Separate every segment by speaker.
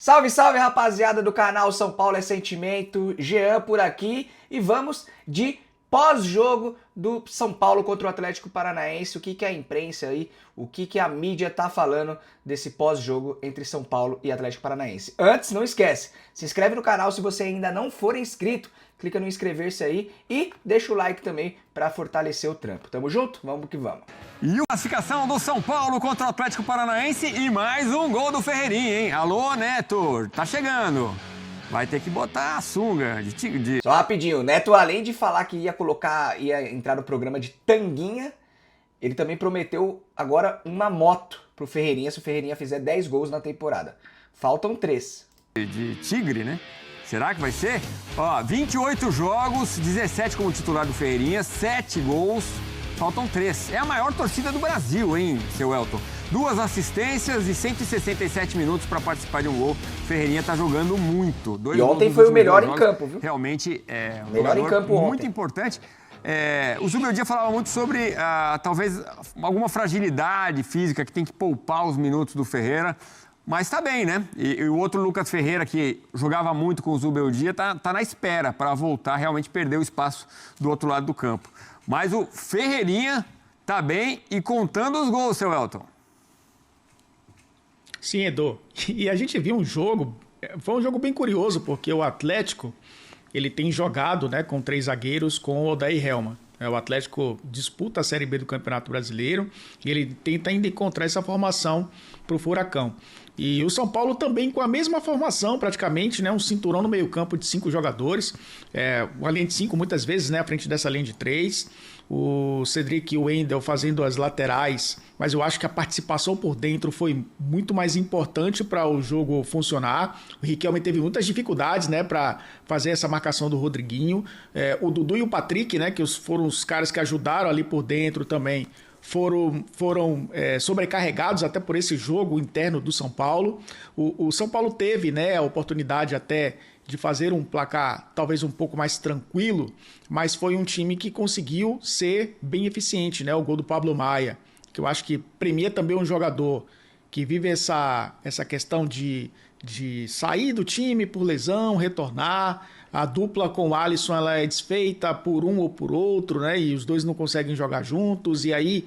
Speaker 1: Salve, salve, rapaziada do canal São Paulo é Sentimento, Jean por aqui e vamos de pós-jogo do São Paulo contra o Atlético Paranaense. O que a imprensa aí, o que a mídia tá falando desse pós-jogo entre São Paulo e Atlético Paranaense. Antes, não esquece, se inscreve no canal se você ainda não for inscrito, clica no inscrever-se aí e deixa o like também para fortalecer o trampo. Tamo junto? Vamos que vamos.
Speaker 2: E a classificação do São Paulo contra o Atlético Paranaense e mais um gol do Ferreirinha, hein? Alô, Neto, tá chegando. Vai ter que botar a sunga de...
Speaker 1: Só rapidinho, o Neto, além de falar que ia entrar no programa de tanguinha, ele também prometeu agora uma moto pro Ferreirinha, se o Ferreirinha fizer 10 gols na temporada. Faltam 3.
Speaker 2: de tigre, né? Será que vai ser? Ó, 28 jogos, 17 como titular do Ferreirinha, 7 gols, faltam 3. É a maior torcida do Brasil, hein, seu Elton? 2 assistências e 167 minutos para participar de um gol. Ferreirinha tá jogando muito.
Speaker 1: E ontem foi o melhor em campo, viu?
Speaker 2: Realmente é um
Speaker 1: melhor em campo
Speaker 2: muito
Speaker 1: ontem.
Speaker 2: Importante. O Zubeldia falava muito sobre talvez alguma fragilidade física que tem que poupar os minutos do Ferreira. Mas tá bem, né? E o outro Lucas Ferreira, que jogava muito com o Zubeldia, tá na espera para voltar, realmente perder o espaço do outro lado do campo. Mas o Ferreirinha tá bem e contando os gols, seu Elton.
Speaker 3: Sim, Edu. E a gente viu um jogo, foi um jogo bem curioso, porque o Atlético, ele tem jogado, né, com 3 zagueiros com o Odair Hellmann. O Atlético disputa a Série B do Campeonato Brasileiro e ele tenta ainda encontrar essa formação para o Furacão. E o São Paulo também com a mesma formação, praticamente, né? Um cinturão no meio-campo de 5 jogadores. Uma linha de 5, muitas vezes, né? À frente dessa linha de 3. O Cedric e o Wendel fazendo as laterais. Mas eu acho que a participação por dentro foi muito mais importante para o jogo funcionar. O Riquelme teve muitas dificuldades, né? Para fazer essa marcação do Rodriguinho. O Dudu e o Patrick, né? Que foram os caras que ajudaram ali por dentro também. Foram sobrecarregados até por esse jogo interno do São Paulo. O São Paulo teve, né, a oportunidade até de fazer um placar talvez um pouco mais tranquilo, mas foi um time que conseguiu ser bem eficiente, né? O gol do Pablo Maia, que eu acho que premia também um jogador que vive essa questão de sair do time por lesão, retornar. A dupla com o Alisson ela é desfeita por um ou por outro, né? E os dois não conseguem jogar juntos. E aí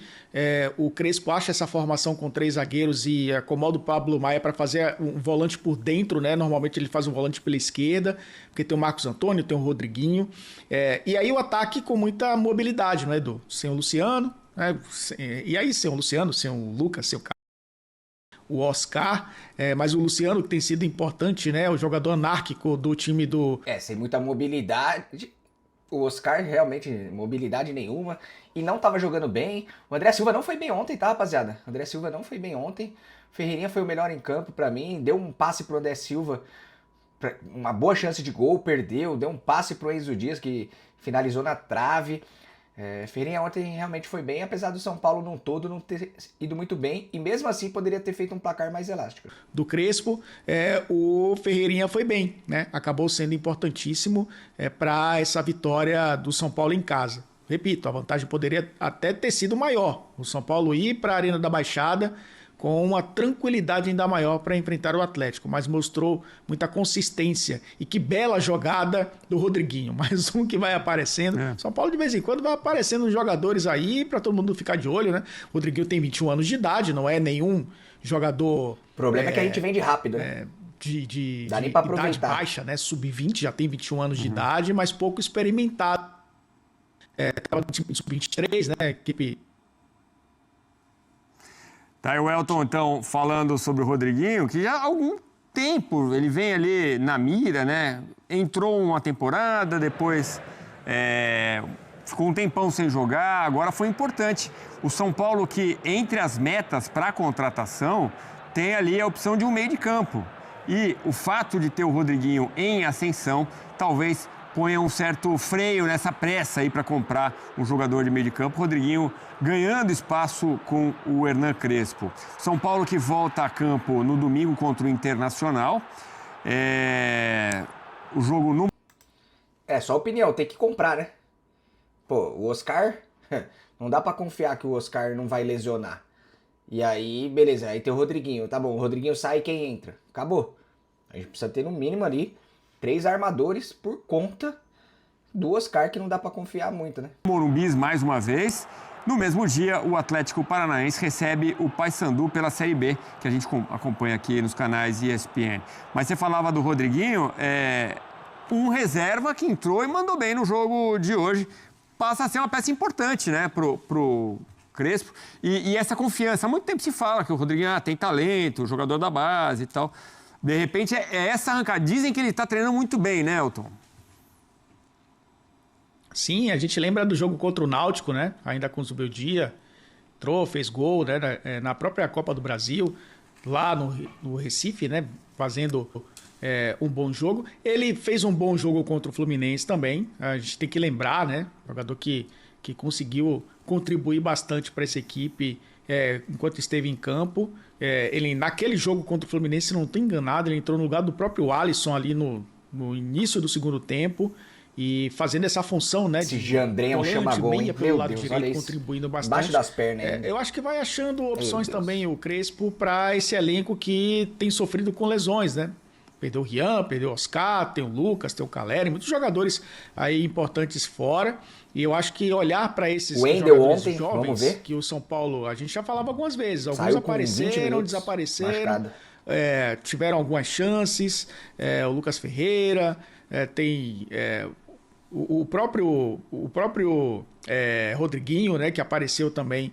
Speaker 3: o Crespo acha essa formação com 3 zagueiros e acomoda o Pablo Maia para fazer um volante por dentro, né? Normalmente ele faz um volante pela esquerda, porque tem o Marcos Antônio, tem o Rodriguinho. E aí o ataque com muita mobilidade, né, Edu? Sem o Luciano, né? E aí sem o Luciano, sem o Lucas, sem o Oscar, mas o Luciano que tem sido importante, né? O jogador anárquico do time do...
Speaker 1: Sem muita mobilidade. O Oscar realmente, mobilidade nenhuma. E não tava jogando bem. O André Silva não foi bem ontem, tá, rapaziada? O André Silva não foi bem ontem. O Ferreirinha foi o melhor em campo pra mim. Deu um passe pro André Silva. Uma boa chance de gol, perdeu. Deu um passe pro Enzo Dias, que finalizou na trave. Ferreirinha ontem realmente foi bem, apesar do São Paulo num todo não ter ido muito bem, e mesmo assim poderia ter feito um placar mais elástico.
Speaker 3: Do Crespo, o Ferreirinha foi bem, né? Acabou sendo importantíssimo para essa vitória do São Paulo em casa. Repito, a vantagem poderia até ter sido maior. O São Paulo ir para a Arena da Baixada com uma tranquilidade ainda maior para enfrentar o Atlético, mas mostrou muita consistência. E que bela jogada do Rodriguinho, mais um que vai aparecendo. São Paulo de vez em quando vai aparecendo uns jogadores aí para todo mundo ficar de olho, né? O Rodriguinho tem 21 anos de idade, não é nenhum jogador...
Speaker 1: O problema é que a gente vende rápido, né?
Speaker 3: De
Speaker 1: idade
Speaker 3: baixa, né? Sub-20, já tem 21 anos de idade, mas pouco experimentado. Estava no Sub-23, né? Equipe...
Speaker 2: Tá aí o Elton, então, falando sobre o Rodriguinho, que já há algum tempo ele vem ali na mira, né? Entrou uma temporada, depois ficou um tempão sem jogar, agora foi importante. O São Paulo, que entre as metas para a contratação, tem ali a opção de um meio de campo. E o fato de ter o Rodriguinho em ascensão, talvez ponha um certo freio nessa pressa aí para comprar um jogador de meio de campo. Rodriguinho ganhando espaço com o Hernan Crespo. São Paulo que volta a campo no domingo contra o Internacional. O jogo no...
Speaker 1: Só opinião, tem que comprar, né? Pô, o Oscar, não dá para confiar que o Oscar não vai lesionar. E aí, beleza, aí tem o Rodriguinho, tá bom, o Rodriguinho sai e quem entra? Acabou. A gente precisa ter no mínimo ali 3 armadores por conta do Oscar, que não dá para confiar muito, né?
Speaker 2: Morumbis mais uma vez. No mesmo dia, o Atlético Paranaense recebe o Paysandu pela Série B, que a gente acompanha aqui nos canais ESPN. Mas você falava do Rodriguinho, um reserva que entrou e mandou bem no jogo de hoje. Passa a ser uma peça importante, né, pro Crespo. E essa confiança. Há muito tempo se fala que o Rodriguinho tem talento, jogador da base e tal. De repente, é essa arrancada. Dizem que ele está treinando muito bem, né, Elton?
Speaker 3: Sim, a gente lembra do jogo contra o Náutico, né? Ainda com o Zubeldia. Entrou, fez gol, né? Na própria Copa do Brasil, lá no Recife, né? Fazendo um bom jogo. Ele fez um bom jogo contra o Fluminense também. A gente tem que lembrar, né? Jogador que conseguiu contribuir bastante para essa equipe enquanto esteve em campo. Ele, naquele jogo contra o Fluminense, se não estou enganado, ele entrou no lugar do próprio Alisson ali no início do segundo tempo. E fazendo essa função, né?
Speaker 1: Esse Jandrei é um chama-gol, hein?
Speaker 3: Pelo lado direito, contribuindo bastante.
Speaker 1: Embaixo das pernas ainda.
Speaker 3: Eu acho que vai achando opções também o Crespo para esse elenco que tem sofrido com lesões, né? Perdeu o Rian, perdeu o Oscar, tem o Lucas, tem o Caleri, muitos jogadores aí importantes fora. E eu acho que olhar para esses jogadores
Speaker 1: ontem,
Speaker 3: jovens
Speaker 1: vamos ver.
Speaker 3: Que o São Paulo, a gente já falava algumas vezes, alguns
Speaker 1: Saiu
Speaker 3: apareceram, desapareceram, tiveram algumas chances. O Lucas Ferreira, tem o próprio Rodriguinho, né, que apareceu também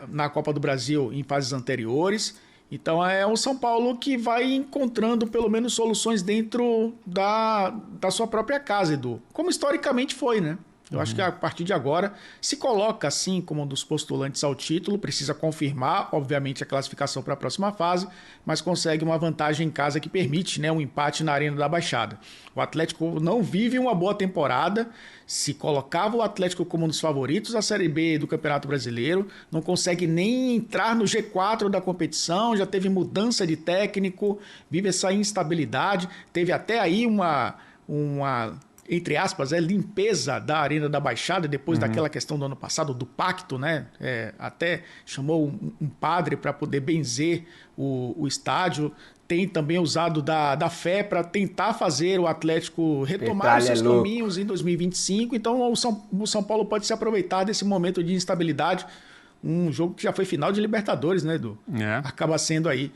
Speaker 3: na Copa do Brasil em fases anteriores. Então é um São Paulo que vai encontrando pelo menos soluções dentro da sua própria casa, Edu. Como historicamente foi, né? Eu acho que a partir de agora se coloca assim como um dos postulantes ao título, precisa confirmar, obviamente, a classificação para a próxima fase, mas consegue uma vantagem em casa que permite, né, um empate na Arena da Baixada. O Atlético não vive uma boa temporada, se colocava o Atlético como um dos favoritos da Série B do Campeonato Brasileiro, não consegue nem entrar no G4 da competição, já teve mudança de técnico, vive essa instabilidade, teve até aí uma entre aspas, limpeza da Arena da Baixada, depois daquela questão do ano passado, do pacto, né? Até chamou um padre para poder benzer o estádio. Tem também usado da fé para tentar fazer o Atlético retomar os seus caminhos em 2025. Então o São Paulo pode se aproveitar desse momento de instabilidade. Um jogo que já foi final de Libertadores, né, Edu? Acaba sendo aí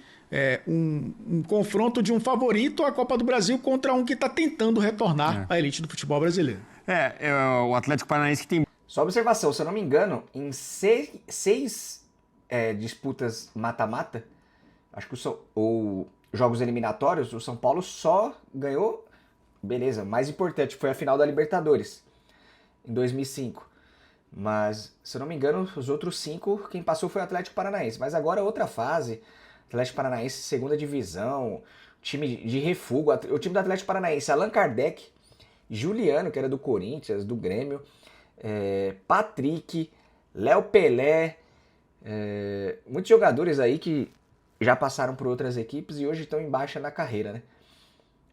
Speaker 3: um confronto de um favorito à Copa do Brasil contra um que está tentando retornar à elite do futebol brasileiro.
Speaker 2: O Atlético Paranaense que tem...
Speaker 1: Só observação, se eu não me engano, em seis disputas mata-mata, acho que ou jogos eliminatórios, o São Paulo só ganhou, beleza, mais importante, foi a final da Libertadores, em 2005. Mas, se eu não me engano, os outros 5, quem passou foi o Atlético Paranaense. Mas agora é outra fase. Atlético Paranaense, segunda divisão, time de refugo. O time do Atlético Paranaense, Allan Kardec, Juliano, que era do Corinthians, do Grêmio, Patrick, Léo Pelé, muitos jogadores aí que já passaram por outras equipes e hoje estão em baixa na carreira, né?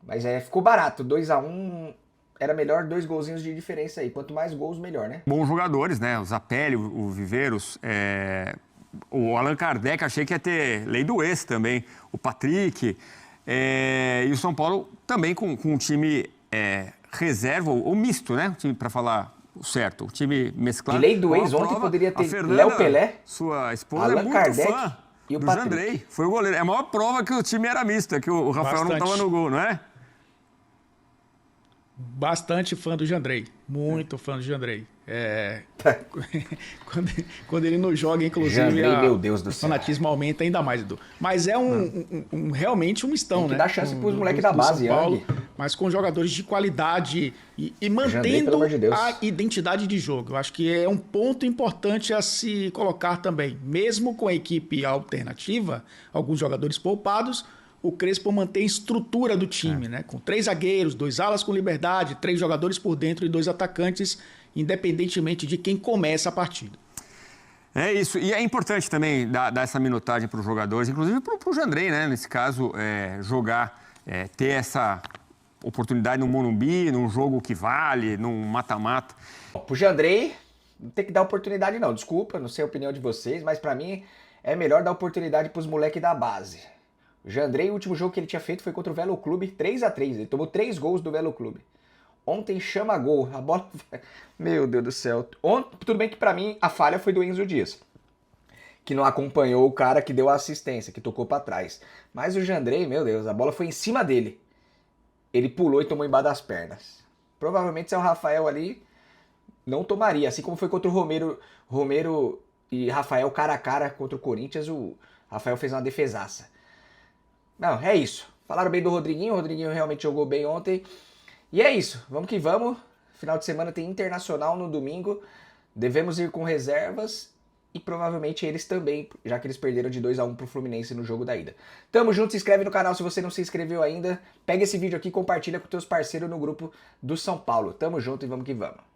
Speaker 1: Mas ficou barato, 2-1, era melhor 2 golzinhos de diferença aí. Quanto mais gols, melhor, né?
Speaker 2: Bons jogadores, né? O Zapelli, o Viveiros, o Allan Kardec, achei que ia ter lei do ex também, o Patrick, e o São Paulo também com um time reserva, ou misto, né? O time, para falar o certo, o time mesclado.
Speaker 1: E lei do ex ontem poderia ter Léo Pelé,
Speaker 2: sua esposa,
Speaker 1: Allan
Speaker 2: muito
Speaker 1: Kardec
Speaker 2: fã
Speaker 1: e o
Speaker 2: do
Speaker 1: Patrick.
Speaker 2: Jandrei. Foi o goleiro. É a maior prova que o time era misto, que o Rafael não estava no gol, não é?
Speaker 3: Bastante fã do Jandrei, muito fã do Jandrei. Quando ele não joga, inclusive,
Speaker 1: Jandrei, meu Deus do
Speaker 3: o
Speaker 1: céu,
Speaker 3: fanatismo aumenta ainda mais, Edu. Mas realmente um mistão,
Speaker 1: tem que
Speaker 3: né?
Speaker 1: dar chance pros moleques da base,
Speaker 3: São Paulo,
Speaker 1: Yang.
Speaker 3: mas com jogadores de qualidade e
Speaker 1: Jandrei,
Speaker 3: mantendo
Speaker 1: pelo amor de Deus.
Speaker 3: a identidade de jogo. Eu acho que é um ponto importante a se colocar também. Mesmo com a equipe alternativa, alguns jogadores poupados, o Crespo mantém a estrutura do time, né? Com 3 zagueiros, 2 alas com liberdade, 3 jogadores por dentro e 2 atacantes, independentemente de quem começa a partida.
Speaker 2: É isso. E é importante também dar essa minutagem para os jogadores, inclusive para o Jandrei, né? Nesse caso, jogar, ter essa oportunidade no Morumbi, num jogo que vale, num mata-mata.
Speaker 1: Pro Jandrei, não tem que dar oportunidade não, desculpa, não sei a opinião de vocês, mas pra mim é melhor dar oportunidade pros moleques da base. O Jandrei, o último jogo que ele tinha feito foi contra o Velo Clube, 3-3. Ele tomou 3 gols do Velo Clube. Ontem chama gol, a bola... Meu Deus do céu. Tudo bem que pra mim a falha foi do Enzo Dias, que não acompanhou o cara que deu a assistência, que tocou pra trás. Mas o Jandrei, meu Deus, a bola foi em cima dele. Ele pulou e tomou embaixo das pernas. Provavelmente se é o Rafael ali, não tomaria. Assim como foi contra o Romero e Rafael cara a cara contra o Corinthians, o Rafael fez uma defesaça. Não, é isso. Falaram bem do Rodriguinho, o Rodriguinho realmente jogou bem ontem. E é isso, vamos que vamos. Final de semana tem Internacional no domingo. Devemos ir com reservas e provavelmente eles também, já que eles perderam de 2-1 pro Fluminense no jogo da ida. Tamo junto, se inscreve no canal se você não se inscreveu ainda. Pega esse vídeo aqui e compartilha com teus parceiros no grupo do São Paulo. Tamo junto e vamos que vamos.